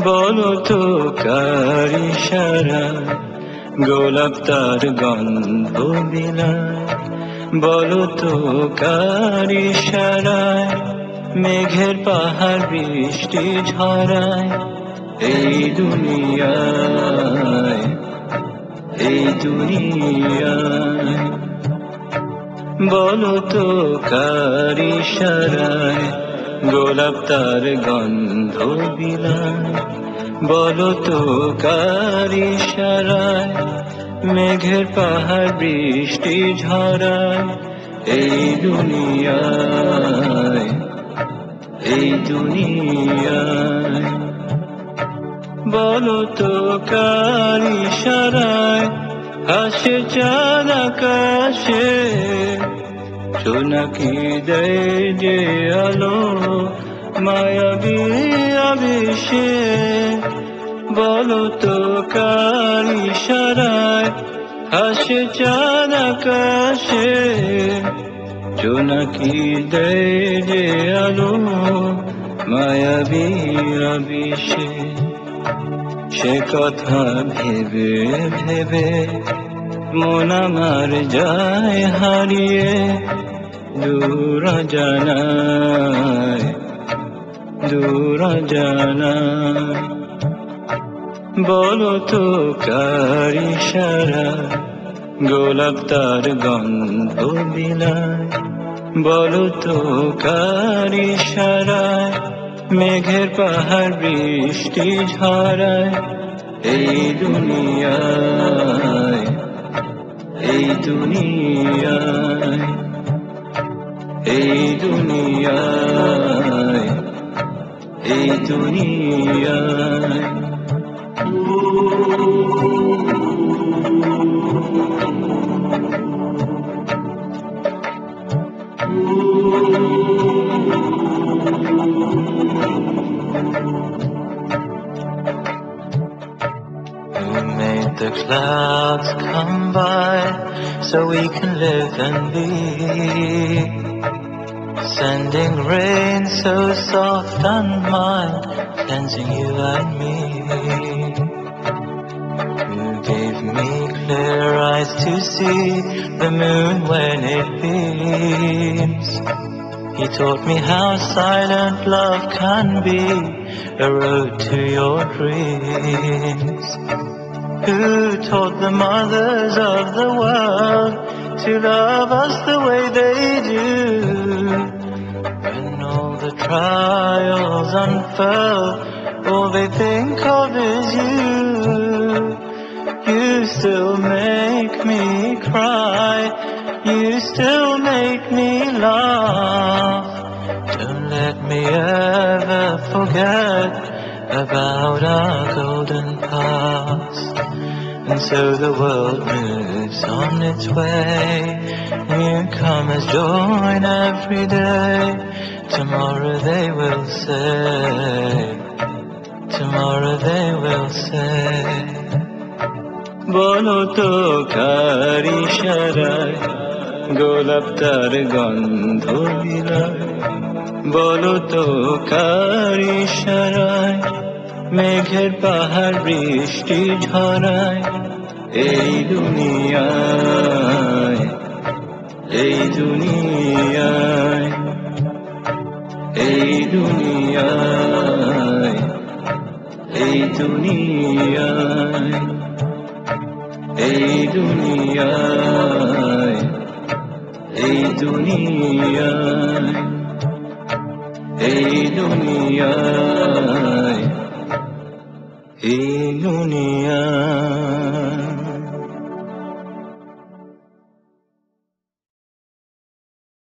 বলো তো কার ইশারায় গোলাপ তার গন্ধ বিলায়। বলো তো কার ইশারায় মেঘের পাহাড় বৃষ্টি ঝরায়। এই দুনিয়ায়, এই দুনিয়ায় বলো তো কার ইশারায় গোলাপ তার গন্ধ বিলায়। বলো তো কার ইশারায় মেঘের পাহাড় বৃষ্টি ঝরায়। এই দুনিয়ায়, এই দুনিয়ায় বলো তো কার ইশারায় হাসে চাঁদ আকাশে। জোনাকি দেয় যে আলো মায়াবী আবেশে। বলো তো কার ইশারায় হাসে চাঁদ আকাশে। জোনাকি দেয় যে আলো মায়াবী আবেশে। সে কথা ভেবে ভেবে মন আমার যায় হারিয়ে দূর জানায়, দূর জানায়। বলো তো কার ইশারায় গোলাপ তার গন্ধ বিলায়। বলো তো কার ইশারায় মেঘের পাহাড় বৃষ্টি ঝরায়। এই দুনিয়ায়, এই দুনিয়ায়, এই দুনিয়ায়, এই দুনিয়ায় Who made the clouds come by so we can live and be? Sending rain so soft and mild, cleansing you and me. Who gave me clear eyes to see the moon when it beams? He taught me how silent love can be, a road to your dreams. Who taught the mothers of the world to love us the way they do? When all the trials unfurl, all they think of is you. You still make me cry, you still make me laugh. Don't let me ever forget about our golden past. And so the world moves on its way, newcomers join every day. Tomorrow they will say, tomorrow they will say. বলো তো কার ইশারায় গোলাপ তার গন্ধ বিলায়। বলো তো কার ইশারায় মেঘের পাহাড় বৃষ্টি ঝরায়। এই দুনিয়ায়, এই দুনিয়ায়, এই দুনিয়ায়, এই দুনিয়ায়, এই দুনিয়ায়, এই দুনিয়ায়, এই দুনিয়ায়, এই দুনিয়ায়।